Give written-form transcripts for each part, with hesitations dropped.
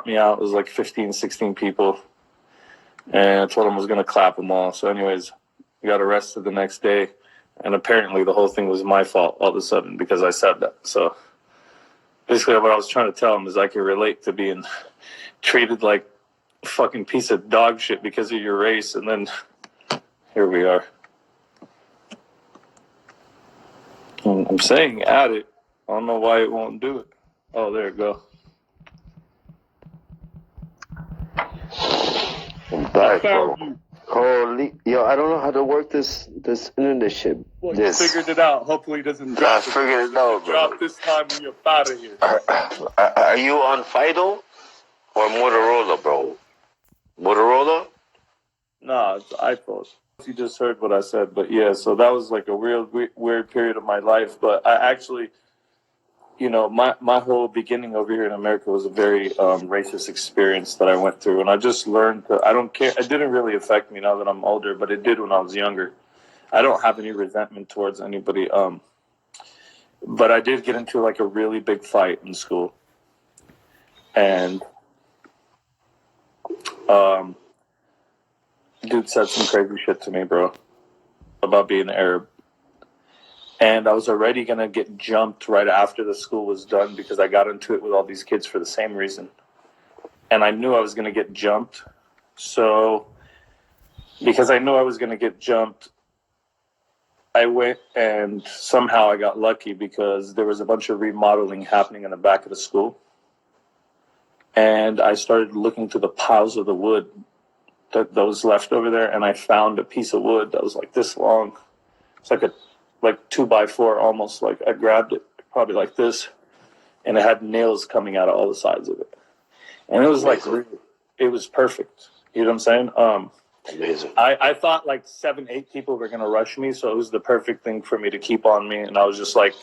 brought me out. It was like 15, 16 people. And I told him I was going to clap them all. So anyways, I got arrested the next day. And apparently the whole thing was my fault all of a sudden because I said that. So basically what I was trying to tell him is I can relate to being treated like a fucking piece of dog shit because of your race. And then here we are. And I'm saying add it. I don't know why it won't do it. Oh, there it go. I'm back, bro. Holy, yo, I don't know how to work this internet shit. Well, you figured it out. Hopefully it doesn't drop. I figured it out, bro. Drop this time when you're out of here. Are you on Fido or Motorola, bro? Motorola? Nah, it's iPhone. You just heard what I said, but yeah, so that was like a real weird period of my life. But I actually, you know, my whole beginning over here in America was a very racist experience that I went through. And I just learned that I don't care. It didn't really affect me now that I'm older, but it did when I was younger. I don't have any resentment towards anybody. But I did get into like a really big fight in school. And dude said some crazy shit to me, bro, about being Arab. And I was already going to get jumped right after the school was done because I got into it with all these kids for the same reason. And I knew I was going to get jumped. So because I knew I was going to get jumped, I went and somehow I got lucky because there was a bunch of remodeling happening in the back of the school. And I started looking through the piles of the wood that was left over there. And I found a piece of wood that was like this long. It's like a 2x4 almost. Like I grabbed it probably like this, and it had nails coming out of all the sides of it, and it was like it was perfect. You know what I'm saying? Amazing. I thought like 7-8 people were gonna rush me, so it was the perfect thing for me to keep on me. And I was just like,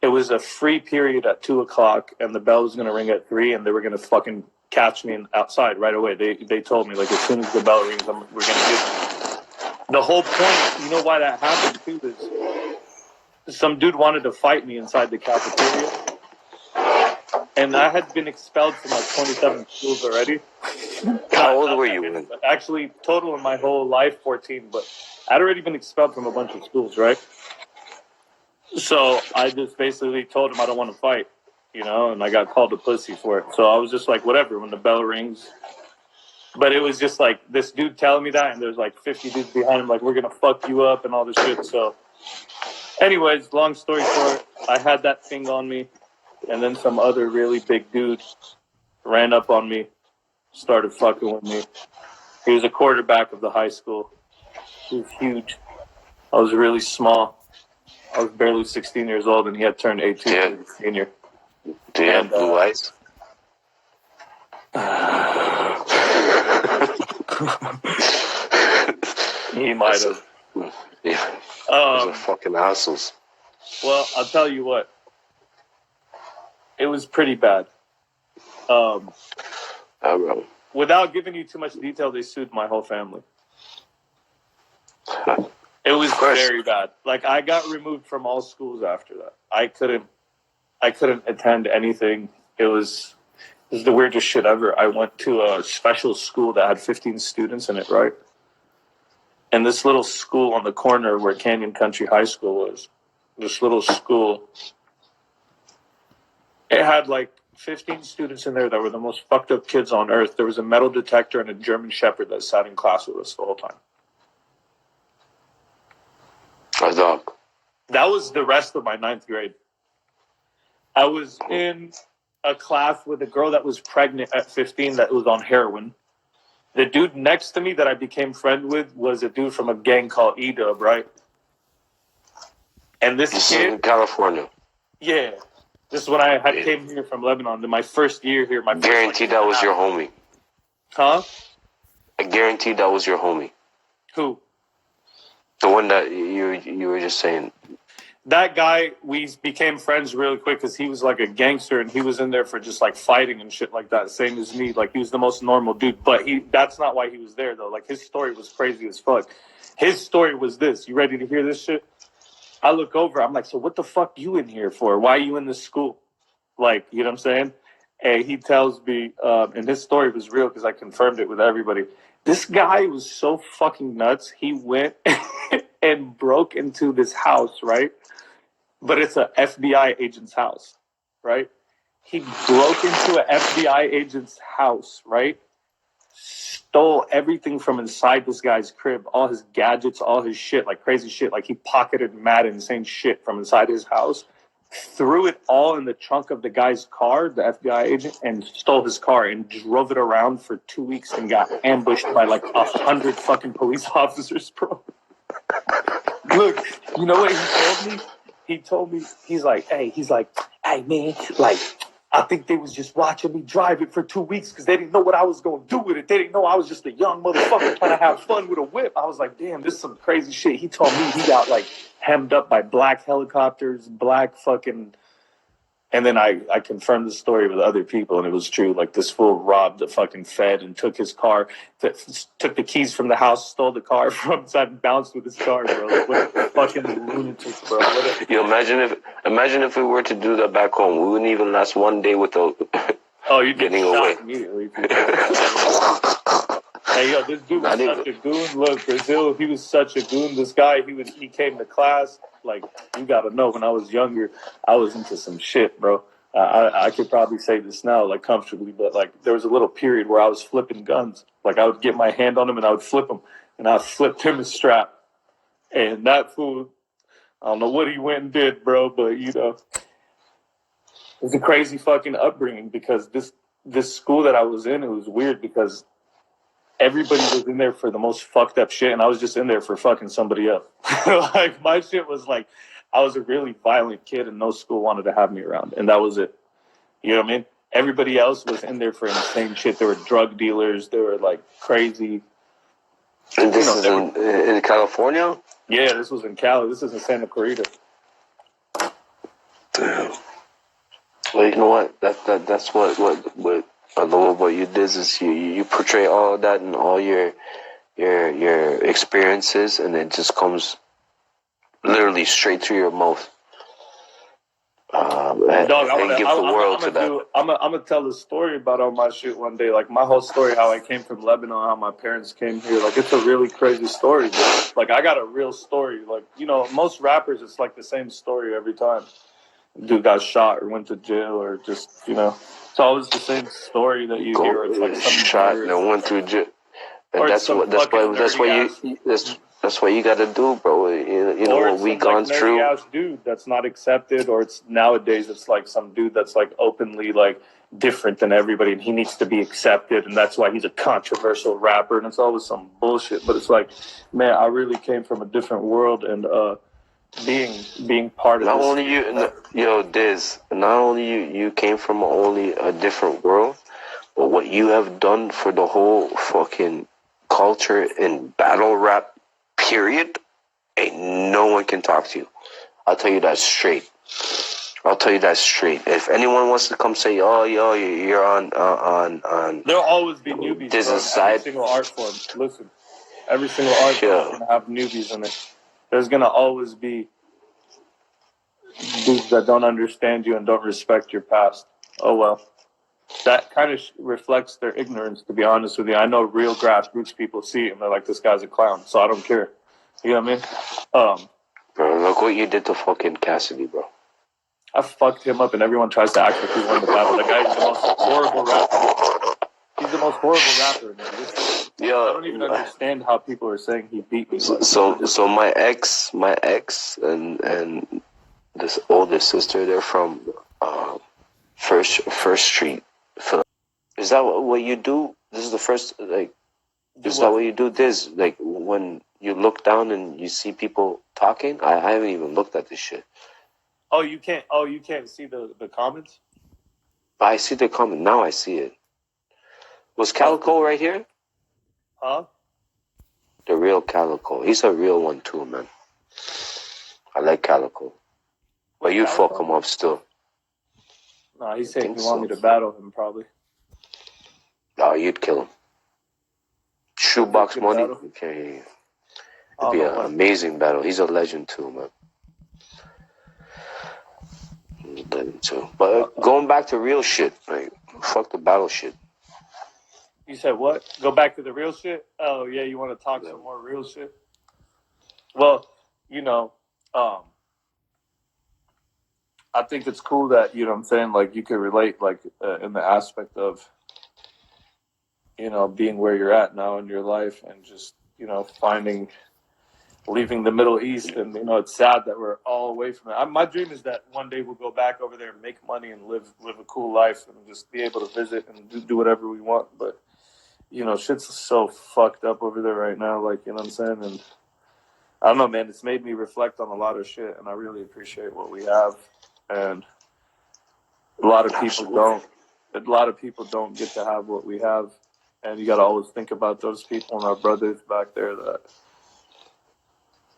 it was a free period at 2:00, and the bell was gonna ring at 3, and they were gonna fucking catch me outside right away. They told me like as soon as the bell rings, we're gonna get. The whole point, you know why that happened too, is some dude wanted to fight me inside the cafeteria. And I had been expelled from like 27 schools already. How old were you? Actually, total in my whole life, 14. But I'd already been expelled from a bunch of schools, right? So I just basically told him I don't want to fight, you know, and I got called a pussy for it. So I was just like, whatever, when the bell rings. But it was just like this dude telling me that, and there's like 50 dudes behind him, like, we're going to fuck you up and all this shit. So, anyways, long story short, I had that thing on me, and then some other really big dude ran up on me, started fucking with me. He was a quarterback of the high school. He was huge. I was really small. I was barely 16 years old, and he had turned 18 as a senior. Do you have blue eyes? He might have. Yeah. Those are fucking assholes. Well, I'll tell you what. It was pretty bad. Without giving you too much detail, they sued my whole family. It was very bad. Like, I got removed from all schools after that. I couldn't attend anything. It was the weirdest shit ever. I went to a special school that had 15 students in it, right? And this little school on the corner where Canyon Country High School was, this little school, it had like 15 students in there that were the most fucked up kids on earth. There was a metal detector and a German Shepherd that sat in class with us the whole time. A dog. That was the rest of my 9th grade. I was in a class with a girl that was pregnant at 15 that was on heroin. The dude next to me that I became friend with was a dude from a gang called E-Dub, right? And this kid... in California. Yeah. This is when I came here from Lebanon. My first year here. I guarantee that was your homie. Huh? I guarantee that was your homie. Who? The one that you were just saying. That guy, we became friends really quick because he was like a gangster and he was in there for just like fighting and shit like that, same as me. Like, he was the most normal dude, but that's not why he was there though. Like, his story was crazy as fuck. His story was this. You ready to hear this shit? I look over, I'm like, so what the fuck you in here for? Why are you in this school? Like, you know what I'm saying? And he tells me, and his story was real because I confirmed it with everybody. This guy was so fucking nuts. He went and broke into this house, right? But it's a FBI agent's house, right? He broke into an FBI agent's house, right? Stole everything from inside this guy's crib, all his gadgets, all his shit, like crazy shit. Like he pocketed mad insane shit from inside his house, threw it all in the trunk of the guy's car, the FBI agent, and stole his car and drove it around for 2 weeks and got ambushed by like 100 fucking police officers, bro. Look, you know what he told me? He told me, he's like, hey, man, like, I think they was just watching me drive it for 2 weeks because they didn't know what I was going to do with it. They didn't know I was just a young motherfucker trying to have fun with a whip. I was like, damn, this is some crazy shit. He told me he got, like, hemmed up by black helicopters, black fucking... And then I confirmed the story with other people, and it was true. Like, this fool robbed the fucking Fed and took his car, took the keys from the house, stole the car from inside and bounced with his car, bro. Like, what a fucking lunatic, bro. Yo, imagine if we were to do that back home. We wouldn't even last one day without you getting away. Immediately. Hey, yo, this dude was such a goon. Look, Brazil, he was such a goon. This guy, he came to class. Like, you gotta know, when I was younger, I was into some shit, bro. I could probably say this now, like, comfortably, but, like, there was a little period where I was flipping guns. Like, I would get my hand on him and I would flip him, and I flipped him a strap. And that fool, I don't know what he went and did, bro, but, you know, it was a crazy fucking upbringing because this school that I was in, it was weird because everybody was in there for the most fucked up shit, and I was just in there for fucking somebody else. Like, my shit was like, I was a really violent kid, and no school wanted to have me around, and that was it. You know what I mean? Everybody else was in there for insane shit. There were drug dealers. They were, like, crazy. And this is in California? Yeah, this was in Cali. This is in Santa Clarita. Damn. Well, you know what? That's what I love what you did is you portray all of that and all your experiences, and it just comes literally straight through your mouth. Dog, I'm gonna tell a story about all my shit one day. Like, my whole story, how I came from Lebanon, how my parents came here. Like, it's a really crazy story, bro. Like, I got a real story. Like, you know, most rappers, it's like the same story every time. Dude got shot or went to jail or just, you know, it's always the same story that you hear. It's like some shot and went through jail, and that's what you got to do, bro. You know what we gone through. Ass dude that's not accepted, or it's nowadays it's like some dude that's like openly like different than everybody, and he needs to be accepted, and that's why he's a controversial rapper, and it's always some bullshit. But it's like, man, I really came from a different world, and being part of not this. Only you, Diz. Not only you came from only a different world, but what you have done for the whole fucking culture in battle rap, period, ain't no one can talk to you. I'll tell you that straight. If anyone wants to come say, "Oh, yo, you're on," there'll always be newbies. Every single art form. Listen, every single art form is gonna have newbies in it. There's gonna always be dudes that don't understand you and don't respect your past. Oh well, that kind of reflects their ignorance. To be honest with you, I know real grassroots people see it and they're like, "This guy's a clown," so I don't care. You know what I mean? Bro, look what you did to fucking Cassidy, bro. I fucked him up, and everyone tries to act like he won the battle. That guy is the most horrible rapper. He's the most horrible rapper. I don't even understand how people are saying he beat me. So my ex, and this older sister, they're from First Street. Is that what you do? This is the first like. Is that what you do? This like when you look down and you see people talking. I haven't even looked at this shit. Oh, you can't. Oh, you can't see the comments. I see the comment now. I see it. Was Calico right here? Huh? The real Calico. He's a real one too, man. I like Calico. But you fuck him up still. No, he's saying he want me to battle him probably. No, you'd kill him. Shoebox money. Okay. It'd be an amazing battle. He's a legend too, man. Legend too. But going back to real shit, like Fuck the battle shit. You said what? Go back to the real shit? Oh, yeah, you want to talk Yeah. some more real shit? Well, you know, um, I think it's cool that, you know what I'm saying, like, you can relate, like, in the aspect of, you know, being where you're at now in your life and just, you know, leaving the Middle East. And, you know, it's sad that we're all away from it. My dream is that one day we'll go back over there and make money and live a cool life and just be able to visit and do whatever we want. But, you know, shit's so fucked up over there right now, like, you know what I'm saying? And I don't know, man, it's made me reflect on a lot of shit, and I really appreciate what we have. And a lot of people don't. A lot of people don't get to have what we have, and you got to always think about those people and our brothers back there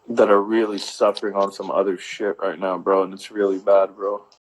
that are really suffering on some other shit right now, bro. And it's really bad, bro.